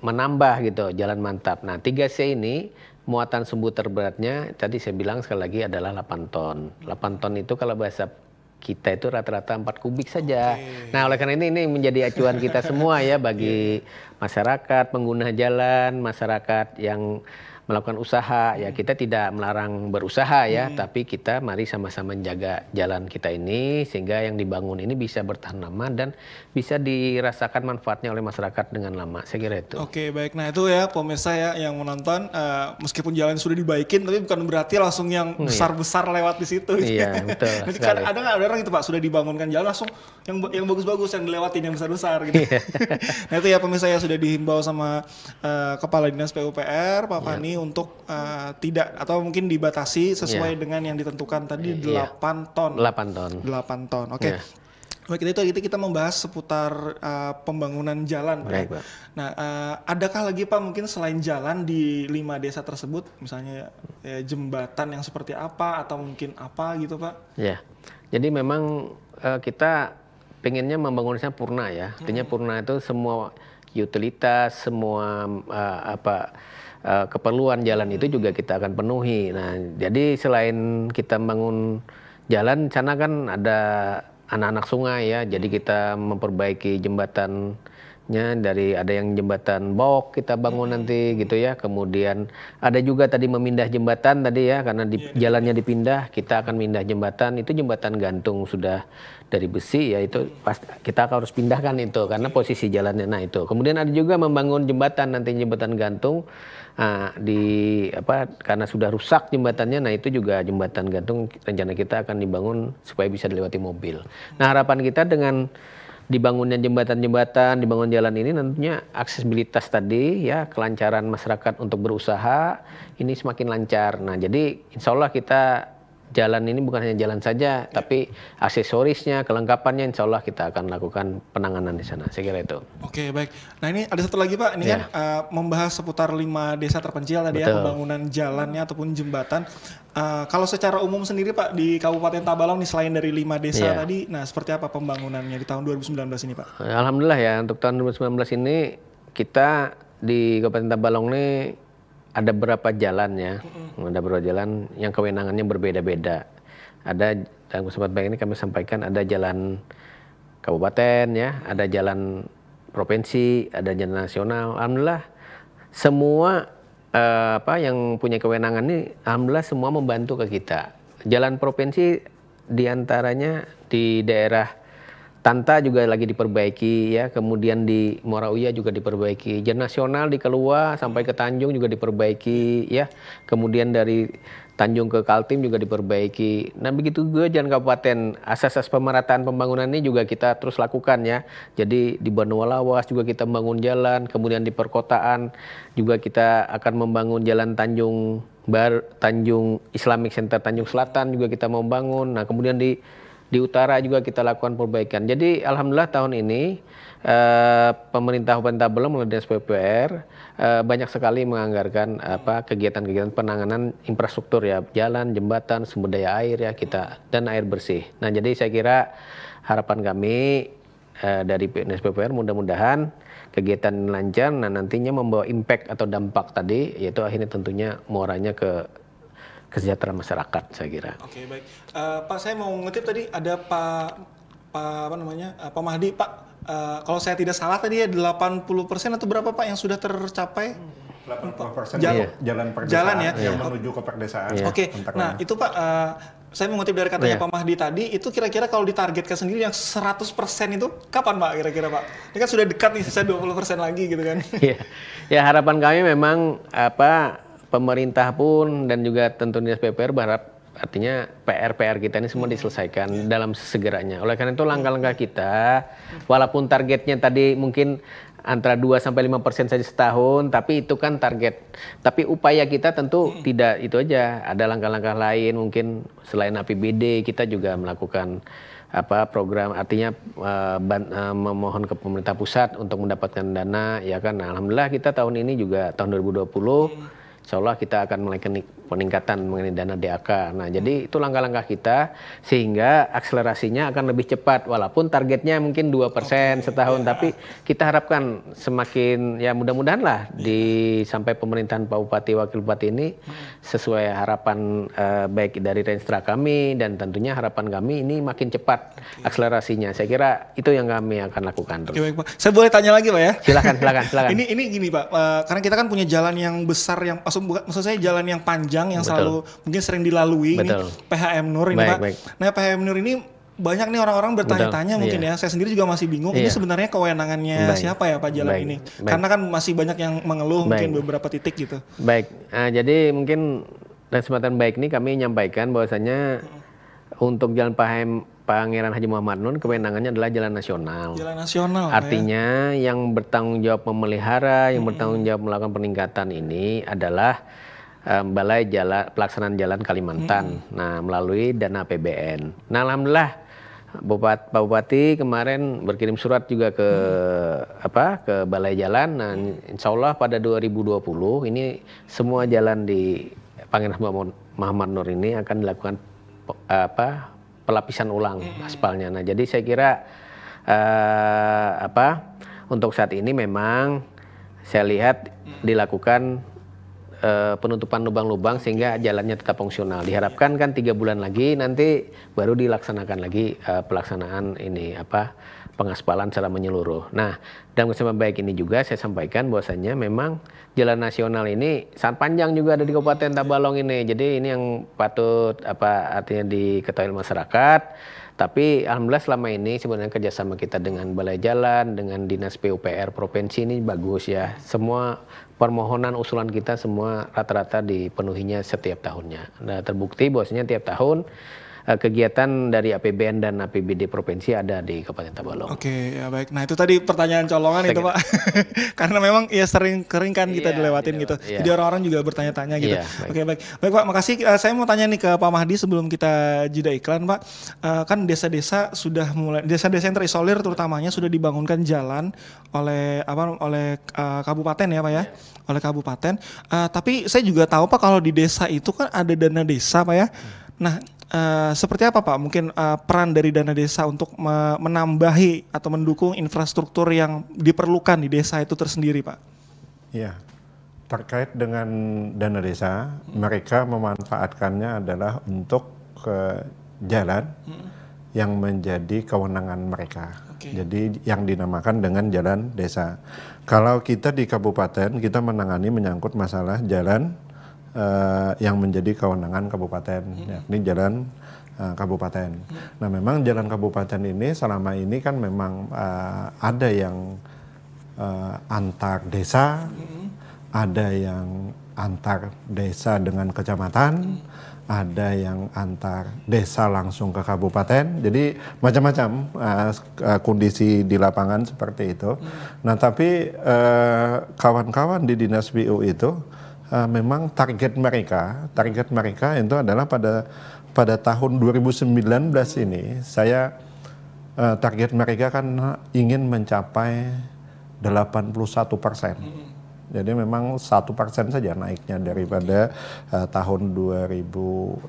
menambah gitu jalan mantap. Nah 3C ini muatan sumbu terberatnya tadi saya bilang sekali lagi adalah 8 ton. 8 ton itu kalau bahasa kita itu rata-rata 4 kubik saja. Nah oleh karena ini menjadi acuan kita semua ya bagi masyarakat, pengguna jalan, masyarakat yang melakukan usaha. Ya kita tidak melarang berusaha ya, tapi kita mari sama-sama menjaga jalan kita ini sehingga yang dibangun ini bisa bertahan lama dan bisa dirasakan manfaatnya oleh masyarakat dengan lama. Saya kira itu. Oke, baik. Nah itu ya pemirsa ya yang menonton, meskipun jalan sudah dibaikin tapi bukan berarti langsung yang besar-besar lewat di situ. Iya, betul. Kan ada nggak orang itu Pak, sudah dibangunkan jalan langsung yang bagus-bagus yang dilewatin yang besar-besar gitu. Nah itu ya pemirsa ya sudah dihimbau sama Kepala Dinas PUPR Pak Fani untuk tidak atau mungkin dibatasi sesuai dengan yang ditentukan tadi 8 ton. 8 ton. 8 ton. Oke. Baik, itu kita membahas seputar pembangunan jalan, Pak. Baik, Pak. Nah, adakah lagi Pak mungkin selain jalan di 5 desa tersebut, misalnya jembatan yang seperti apa atau mungkin apa gitu, Pak? Ya. Jadi memang kita pengennya membangunnya purna ya. Artinya purna itu semua utilitas, semua keperluan jalan itu juga kita akan penuhi. Nah, jadi selain kita bangun jalan, sana kan ada anak-anak sungai ya. Jadi kita memperbaiki jembatannya dari ada yang jembatan bok kita bangun nanti gitu ya. Kemudian ada juga tadi memindah jembatan tadi ya, karena jalannya dipindah, kita akan pindah jembatan. Itu jembatan gantung sudah dari besi ya, itu kita harus pindahkan itu karena posisi jalannya. Nah itu. Kemudian ada juga membangun jembatan nanti jembatan gantung. Nah, karena sudah rusak jembatannya, nah itu juga jembatan gantung rencana kita akan dibangun supaya bisa dilewati mobil. Nah harapan kita dengan dibangunnya jembatan-jembatan, dibangun jalan ini tentunya aksesibilitas tadi ya, kelancaran masyarakat untuk berusaha ini semakin lancar. Nah jadi insya Allah kita jalan ini bukan hanya jalan saja, tapi aksesorisnya, kelengkapannya insya Allah kita akan lakukan penanganan di sana. Saya kira itu. Oke, baik. Nah ini ada satu lagi Pak, ini kan membahas seputar 5 desa terpencil tadi ya, pembangunan jalannya ataupun jembatan. Kalau secara umum sendiri Pak, di Kabupaten Tabalong nih selain dari 5 desa tadi, nah seperti apa pembangunannya di tahun 2019 ini Pak? Alhamdulillah ya, untuk tahun 2019 ini kita di Kabupaten Tabalong ini ada beberapa jalan ya, ada beberapa jalan yang kewenangannya berbeda-beda. Ada dalam kesempatan baik ini kami sampaikan ada jalan kabupaten ya, ada jalan provinsi, ada jalan nasional. Alhamdulillah semua yang punya kewenangan ini, alhamdulillah semua membantu ke kita. Jalan provinsi diantaranya di daerah Tanta juga lagi diperbaiki ya, kemudian di Morauya juga diperbaiki, jalan nasional di Kelua sampai ke Tanjung juga diperbaiki ya, kemudian dari Tanjung ke Kaltim juga diperbaiki. Nah begitu juga jalan kabupaten, asas-asas pemerataan pembangunan ini juga kita terus lakukan ya. Jadi di Banua-Lawas juga kita membangun jalan, kemudian di perkotaan juga kita akan membangun jalan Tanjung Islamic Center Tanjung Selatan juga kita mau bangun. Nah kemudian di utara juga kita lakukan perbaikan. Jadi alhamdulillah tahun ini pemerintah Kabupaten Tabalong melalui Dinas PUPR banyak sekali menganggarkan kegiatan-kegiatan penanganan infrastruktur ya, jalan, jembatan, sumber daya air ya kita dan air bersih. Nah jadi saya kira harapan kami dari Dinas PUPR mudah-mudahan kegiatan ini lancar, nah nantinya membawa impact atau dampak tadi, yaitu akhirnya tentunya muaranya ke kesejahteraan masyarakat, saya kira. Oke, baik. Pak, saya mau ngutip tadi ada Pak Mahdi, Pak. Kalau saya tidak salah tadi ya 80% atau berapa Pak yang sudah tercapai? 80% jalan perdesaan ya yang menuju ke perdesaan. Oke. Nah, itu Pak, saya mengutip dari katanya Pak Mahdi tadi, itu kira-kira kalau ditargetkan sendiri yang 100% itu kapan Pak kira-kira Pak? Ini kan sudah dekat nih, sisa 20% lagi gitu kan. Ya, harapan kami memang pemerintah pun dan juga tentu Dinas PUPR berharap artinya PR kita ini semua diselesaikan dalam sesegeranya. Oleh karena itu langkah-langkah kita, walaupun targetnya tadi mungkin antara 2-5% saja setahun, tapi itu kan target. Tapi upaya kita tentu tidak itu aja. Ada langkah-langkah lain mungkin selain APBD kita juga melakukan program, artinya memohon ke pemerintah pusat untuk mendapatkan dana, ya kan. Nah, alhamdulillah kita tahun ini juga tahun 2020 insya Allah kita akan melakukan peningkatan mengenai dana DAK. Nah, jadi itu langkah-langkah kita sehingga akselerasinya akan lebih cepat walaupun targetnya mungkin 2% setahun, tapi kita harapkan semakin ya mudah-mudahan lah sampai pemerintahan Pak Bupati Wakil Bupati ini sesuai harapan baik dari Renstra kami dan tentunya harapan kami ini makin cepat akselerasinya. Saya kira itu yang kami akan lakukan terus. Oke, baik, Pak. Saya boleh tanya lagi, Pak ya? Silakan. Ini gini, Pak, karena kita kan punya jalan yang besar, yang maksud saya jalan yang panjang yang selalu mungkin sering dilalui. Ini PHM Nur ini, Pak. Nah, PHM Nur ini banyak nih orang-orang bertanya-tanya mungkin ya. Saya sendiri juga masih bingung. Ini sebenarnya kewenangannya siapa ya Pak jalan ini? Karena kan masih banyak yang mengeluh mungkin beberapa titik gitu. Baik. Jadi mungkin dalam kesempatan baik ini kami menyampaikan bahwasanya untuk jalan Pangeran Haji Muhammad Nur kewenangannya adalah jalan nasional. Jalan nasional. Artinya yang bertanggung jawab memelihara, yang bertanggung jawab melakukan peningkatan ini adalah Balai Pelaksanaan Jalan Kalimantan. Nah, melalui dana APBN. Nah, alhamdulillah Pak Bupati kemarin berkirim surat juga ke ke Balai Jalan. Nah, insya Allah pada 2020 ini semua jalan di Pangeran Muhammad Nur ini akan dilakukan pelapisan ulang aspalnya. Nah, jadi saya kira untuk saat ini memang saya lihat dilakukan penutupan lubang-lubang sehingga jalannya tetap fungsional. Diharapkan kan 3 bulan lagi nanti baru dilaksanakan lagi pelaksanaan ini pengaspalan secara menyeluruh. Nah, dalam kesempatan baik ini juga saya sampaikan bahwasannya memang jalan nasional ini sangat panjang juga ada di Kabupaten Tabalong ini. Jadi ini yang patut artinya diketahui masyarakat. Tapi alhamdulillah selama ini sebenarnya kerjasama kita dengan Balai Jalan, dengan Dinas PUPR Provinsi ini bagus ya. Semua permohonan usulan kita semua rata-rata dipenuhinya setiap tahunnya. Nah, terbukti bahwasanya tiap tahun kegiatan dari APBN dan APBD provinsi ada di Kabupaten Tabalong. Oke, ya baik. Nah, itu tadi pertanyaan colongan itu, Pak. Karena memang ya sering kan kita dilewatin gitu. Jadi orang-orang juga bertanya-tanya gitu. Oke, baik. Baik, Pak, makasih. Saya mau tanya nih ke Pak Mahdi sebelum kita jeda iklan, Pak. Kan desa-desa sudah mulai, desa-desa yang terisolir terutamanya sudah dibangunkan jalan oleh kabupaten ya, Pak ya. Oleh kabupaten. Tapi saya juga tahu, Pak, kalau di desa itu kan ada dana desa, Pak ya. Nah, seperti apa Pak mungkin peran dari dana desa untuk menambahi atau mendukung infrastruktur yang diperlukan di desa itu tersendiri, Pak? Ya, terkait dengan dana desa, mereka memanfaatkannya adalah untuk jalan yang menjadi kewenangan mereka. Jadi yang dinamakan dengan jalan desa. Kalau kita di kabupaten, kita menangani menyangkut masalah jalan yang menjadi kewenangan kabupaten, yakni jalan kabupaten. Nah, memang jalan kabupaten ini selama ini kan memang ada yang antar desa, ada yang antar desa dengan kecamatan, ada yang antar desa langsung ke kabupaten. Jadi macam-macam kondisi di lapangan seperti itu. Nah, tapi kawan-kawan di Dinas PU itu memang target mereka itu adalah pada tahun 2019 ini saya target mereka kan ingin mencapai 81%. Jadi memang 1% saja naiknya daripada tahun 2018.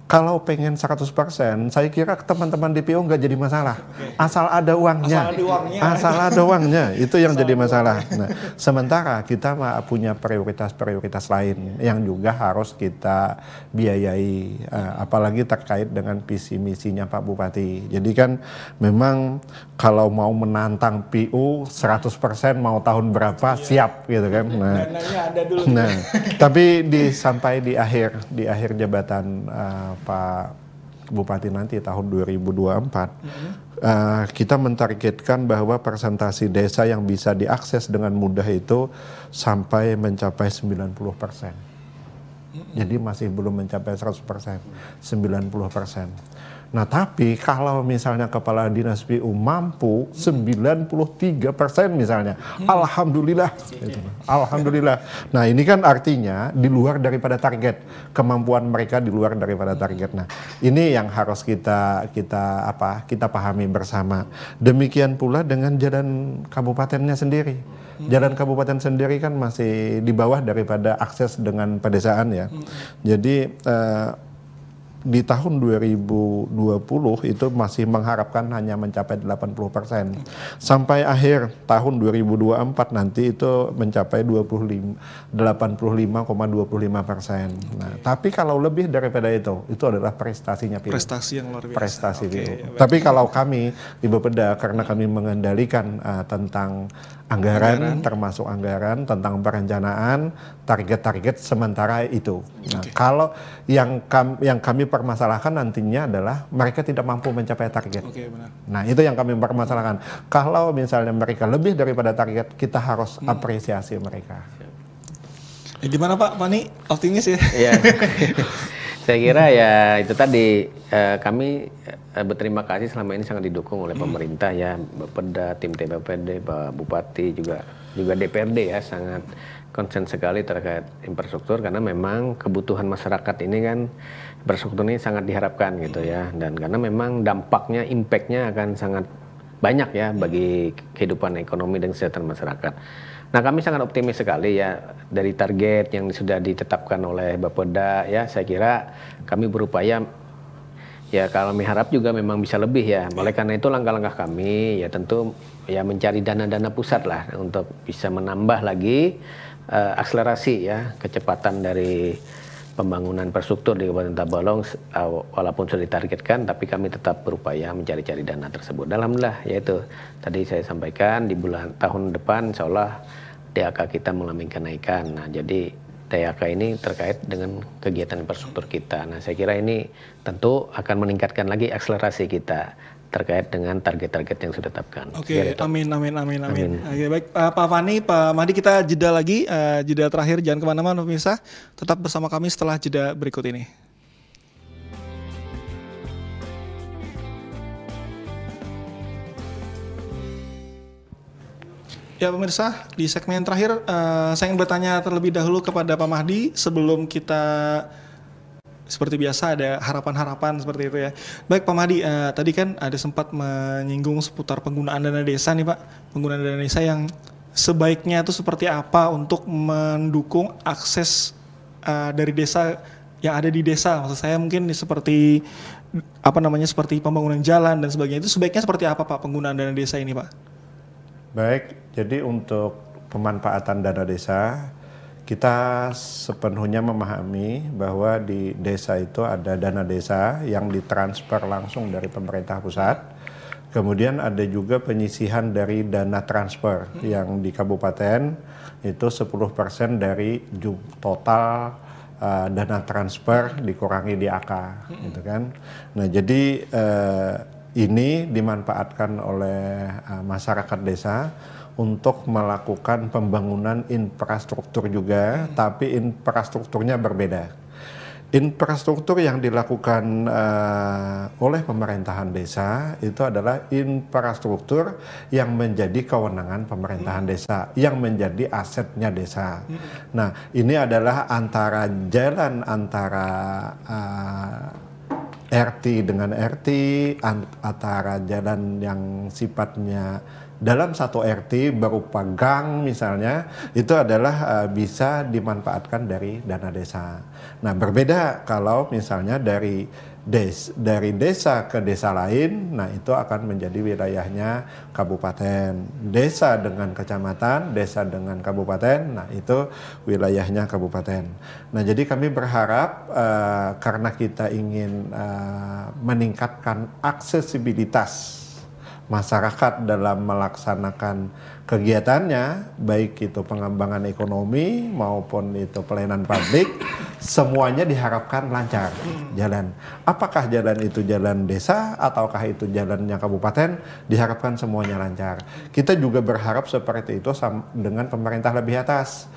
Kalau pengen 100%, saya kira teman-teman DPO nggak jadi masalah. Asal ada uangnya. Asal ada uangnya, itu yang jadi masalah. Nah, sementara kita punya prioritas-prioritas lain yang juga harus kita biayai, apalagi terkait dengan visi misinya Pak Bupati. Jadi kan memang kalau mau menantang PU 100% mau tahun berapa siap gitu kan. Nah, tapi sampai di akhir jabatan Pak Bupati nanti tahun 2024 kita mentargetkan bahwa persentase desa yang bisa diakses dengan mudah itu sampai mencapai 90%. Jadi masih belum mencapai 100%, 90%. Nah, tapi kalau misalnya kepala dinas PU mampu 93% misalnya, alhamdulillah. Gitu. Alhamdulillah. Nah, ini kan artinya di luar daripada target, kemampuan mereka di luar daripada target. Nah, ini yang harus kita pahami bersama. Demikian pula dengan jalan kabupatennya sendiri. Jalan kabupaten sendiri kan masih di bawah daripada akses dengan pedesaan ya. Jadi di tahun 2020 itu masih mengharapkan hanya mencapai 80%. Sampai akhir tahun 2024 nanti itu mencapai 85,25%. Nah, tapi kalau lebih daripada itu adalah prestasinya PIU. Prestasi yang luar biasa. Prestasi PIU. Tapi kalau kami di Bapeda, karena kami mengendalikan tentang anggaran, termasuk anggaran, tentang perencanaan, target-target sementara itu. Nah, kalau yang kami permasalahkan nantinya adalah mereka tidak mampu mencapai target. Benar. Nah, itu yang kami permasalahkan. Kalau misalnya mereka lebih daripada target, kita harus apresiasi mereka. Gimana Pak Pani? Optimis ya? Iya. Saya kira ya itu tadi kami berterima kasih selama ini sangat didukung oleh pemerintah ya, Bapeda, tim TPPD, Pak Bupati juga DPRD ya sangat konsen sekali terkait infrastruktur karena memang kebutuhan masyarakat ini kan infrastruktur ini sangat diharapkan gitu ya, dan karena memang dampaknya, impactnya akan sangat banyak ya bagi kehidupan ekonomi dan kesejahteraan masyarakat. Nah, kami sangat optimis sekali ya dari target yang sudah ditetapkan oleh Bapeda ya. Saya kira kami berupaya ya, kalau mengharap juga memang bisa lebih ya. Oleh karena itu langkah-langkah kami ya tentu ya mencari dana-dana pusat lah untuk bisa menambah lagi akselerasi ya kecepatan dari pembangunan infrastruktur di Kabupaten Tabalong. Walaupun sudah ditargetkan, tapi kami tetap berupaya mencari-cari dana tersebut. Alhamdulillah, yaitu tadi saya sampaikan di tahun depan insya Allah DAK kita mengalami kenaikan. Nah, jadi DAK ini terkait dengan kegiatan infrastruktur kita. Nah, saya kira ini tentu akan meningkatkan lagi akselerasi kita terkait dengan target-target yang sudah ditetapkan. Oke, amin. Oke, baik, Pak Fani, Pak Mahdi, kita jeda lagi, jeda terakhir, jangan kemana-mana pemirsa, tetap bersama kami setelah jeda berikut ini. Ya pemirsa, di segmen terakhir saya ingin bertanya terlebih dahulu kepada Pak Mahdi sebelum kita seperti biasa ada harapan-harapan seperti itu ya. Baik Pak Mahdi, tadi kan ada sempat menyinggung seputar penggunaan dana desa nih Pak. Penggunaan dana desa yang sebaiknya itu seperti apa untuk mendukung akses dari desa yang ada di desa. Maksud saya mungkin seperti seperti pembangunan jalan dan sebagainya. Itu sebaiknya seperti apa Pak penggunaan dana desa ini Pak? Baik, jadi untuk pemanfaatan dana desa, kita sepenuhnya memahami bahwa di desa itu ada dana desa yang ditransfer langsung dari pemerintah pusat. Kemudian ada juga penyisihan dari dana transfer yang di kabupaten itu 10% dari total dana transfer dikurangi DAK, gitu kan. Nah, jadi ini dimanfaatkan oleh masyarakat desa untuk melakukan pembangunan infrastruktur juga, tapi infrastrukturnya berbeda. Infrastruktur yang dilakukan oleh pemerintahan desa itu adalah infrastruktur yang menjadi kewenangan pemerintahan desa, yang menjadi asetnya desa. Nah, ini adalah antara jalan antara RT dengan RT, antara jalan yang sifatnya dalam satu RT berupa gang misalnya, itu adalah bisa dimanfaatkan dari dana desa. Nah, berbeda kalau misalnya dari desa ke desa lain, nah itu akan menjadi wilayahnya kabupaten. Desa dengan kecamatan, desa dengan kabupaten, nah itu wilayahnya kabupaten. Nah, jadi kami berharap karena kita ingin meningkatkan aksesibilitas masyarakat dalam melaksanakan kegiatannya, baik itu pengembangan ekonomi maupun itu pelayanan publik, semuanya diharapkan lancar jalan. Apakah jalan itu jalan desa ataukah itu jalannya kabupaten, diharapkan semuanya lancar. Kita juga berharap seperti itu dengan pemerintah lebih atas.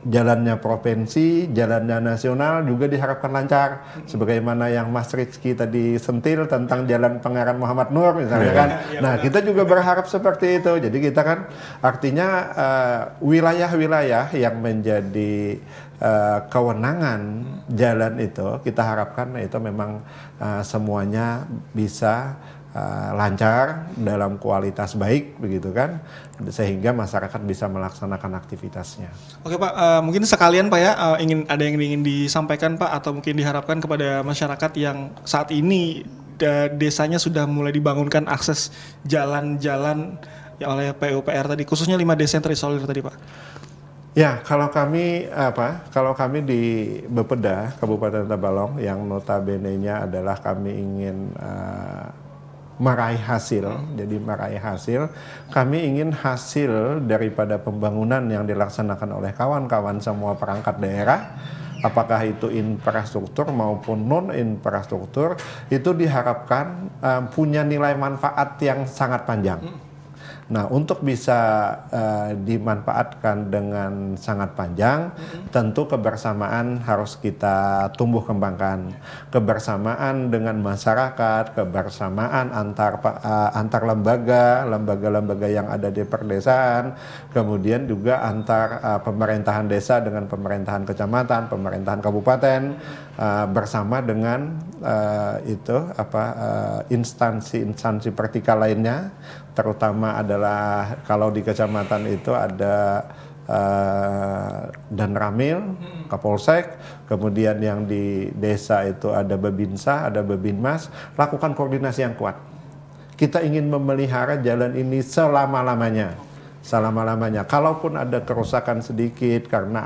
Jalannya provinsi, jalannya nasional juga diharapkan lancar. Sebagaimana yang Mas Rizky tadi sentil tentang Jalan Pangeran Muhammad Nur misalnya kan. Nah, kita juga berharap seperti itu. Jadi kita kan artinya wilayah-wilayah yang menjadi kewenangan jalan itu kita harapkan itu memang semuanya bisa lancar dalam kualitas baik begitu kan, sehingga masyarakat bisa melaksanakan aktivitasnya. Oke Pak, mungkin sekalian Pak ya, ada yang ingin disampaikan Pak atau mungkin diharapkan kepada masyarakat yang saat ini desanya sudah mulai dibangunkan akses jalan-jalan ya oleh PUPR tadi, khususnya 5 desa yang terisolir tadi Pak. Ya, kalau kami di Bepeda Kabupaten Tabalong yang notabene-nya adalah kami ingin meraih hasil. Jadi meraih hasil, kami ingin hasil daripada pembangunan yang dilaksanakan oleh kawan-kawan semua perangkat daerah, apakah itu infrastruktur maupun non infrastruktur, itu diharapkan punya nilai manfaat yang sangat panjang. Nah, untuk bisa dimanfaatkan dengan sangat panjang, tentu kebersamaan harus kita tumbuh kembangkan. Kebersamaan dengan masyarakat, kebersamaan antar lembaga-lembaga yang ada di perdesaan, kemudian juga antar pemerintahan desa dengan pemerintahan kecamatan, pemerintahan kabupaten, bersama dengan instansi vertikal lainnya, terutama adalah kalau di kecamatan itu ada Danramil, Kapolsek, kemudian yang di desa itu ada Babinsa, ada Babinmas, lakukan koordinasi yang kuat. Kita ingin memelihara jalan ini selama-lamanya. Kalaupun ada kerusakan sedikit karena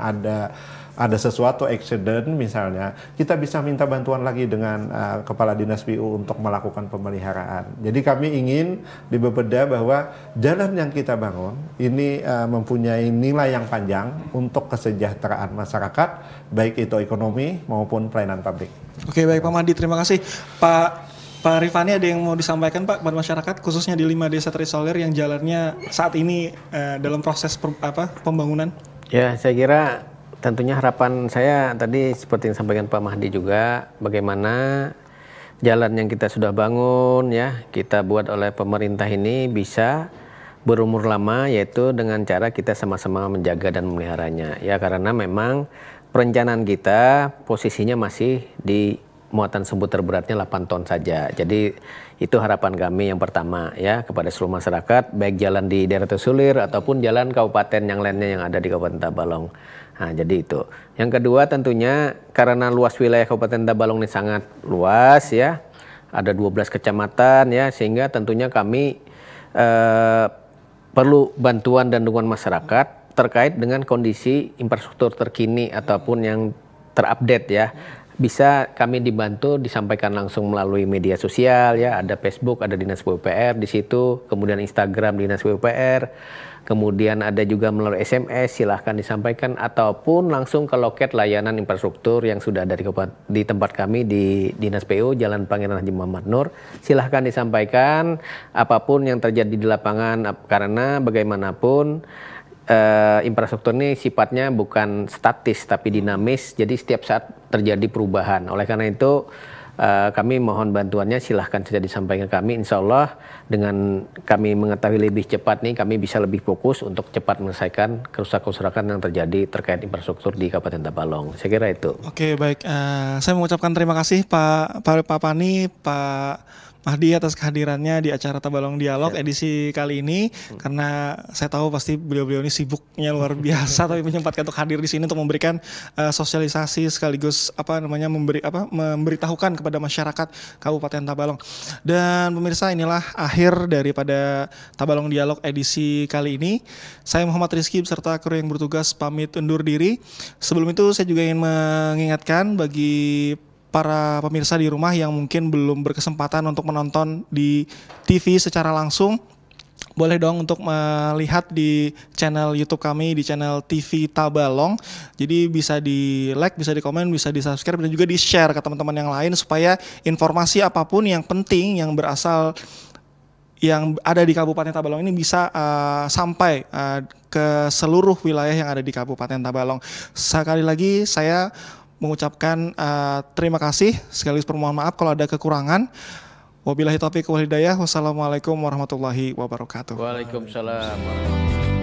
ada sesuatu accident misalnya, kita bisa minta bantuan lagi dengan Kepala Dinas PU untuk melakukan pemeliharaan. Jadi kami ingin di Bepeda bahwa jalan yang kita bangun ini mempunyai nilai yang panjang untuk kesejahteraan masyarakat, baik itu ekonomi maupun pelayanan publik. Oke, baik Pak Mahdi, terima kasih. Pak Rifani, ada yang mau disampaikan Pak kepada masyarakat khususnya di 5 desa terisolir yang jalannya saat ini dalam proses pembangunan? Ya, saya kira tentunya harapan saya tadi seperti yang disampaikan Pak Mahdi juga, bagaimana jalan yang kita sudah bangun ya, kita buat oleh pemerintah ini bisa berumur lama, yaitu dengan cara kita sama-sama menjaga dan memeliharanya. Ya, karena memang perencanaan kita posisinya masih di muatan sebut terberatnya 8 ton saja. Jadi itu harapan kami yang pertama ya kepada seluruh masyarakat, baik jalan di daerah tersulir ataupun jalan kabupaten yang lainnya yang ada di Kabupaten Tabalong. Nah, jadi itu. Yang kedua tentunya karena luas wilayah Kabupaten Tabalong ini sangat luas ya, ada 12 kecamatan ya, sehingga tentunya kami perlu bantuan dan dukungan masyarakat terkait dengan kondisi infrastruktur terkini ataupun yang terupdate ya. Bisa kami dibantu disampaikan langsung melalui media sosial ya, ada Facebook, ada Dinas PUPR di situ, kemudian Instagram Dinas PUPR, kemudian ada juga melalui SMS, silahkan disampaikan ataupun langsung ke loket layanan infrastruktur yang sudah ada di tempat kami di Dinas PU Jalan Pangeran Haji Muhammad Nur. Silahkan disampaikan apapun yang terjadi di lapangan, karena bagaimanapun infrastruktur ini sifatnya bukan statis tapi dinamis, jadi setiap saat terjadi perubahan. Oleh karena itu kami mohon bantuannya, silahkan saja disampaikan kami. Insya Allah dengan kami mengetahui lebih cepat nih, kami bisa lebih fokus untuk cepat menyelesaikan kerusakan yang terjadi terkait infrastruktur di Kabupaten Tabalong. Saya kira itu. Oke, baik. Saya mengucapkan terima kasih Pak Pani, Pak Mahdi atas kehadirannya di acara Tabalong Dialog edisi kali ini, karena saya tahu pasti beliau-beliau ini sibuknya luar biasa tapi menyempatkan untuk hadir di sini untuk memberikan sosialisasi sekaligus memberitahukan kepada masyarakat Kabupaten Tabalong. Dan pemirsa, inilah akhir daripada Tabalong Dialog edisi kali ini. Saya Muhammad Rizky beserta kru yang bertugas pamit undur diri. Sebelum itu saya juga ingin mengingatkan bagi para pemirsa di rumah yang mungkin belum berkesempatan untuk menonton di TV secara langsung, boleh dong untuk melihat di channel YouTube kami, di channel TV Tabalong. Jadi bisa di like, bisa di komen, bisa di subscribe, dan juga di share ke teman-teman yang lain supaya informasi apapun yang penting yang berasal yang ada di Kabupaten Tabalong ini bisa sampai ke seluruh wilayah yang ada di Kabupaten Tabalong. Sekali lagi saya mengucapkan terima kasih, sekaligus permohon maaf kalau ada kekurangan. Wabillahi taufiq wal hidayah. Wassalamualaikum warahmatullahi wabarakatuh. Waalaikumsalam warahmatullahi wabarakatuh.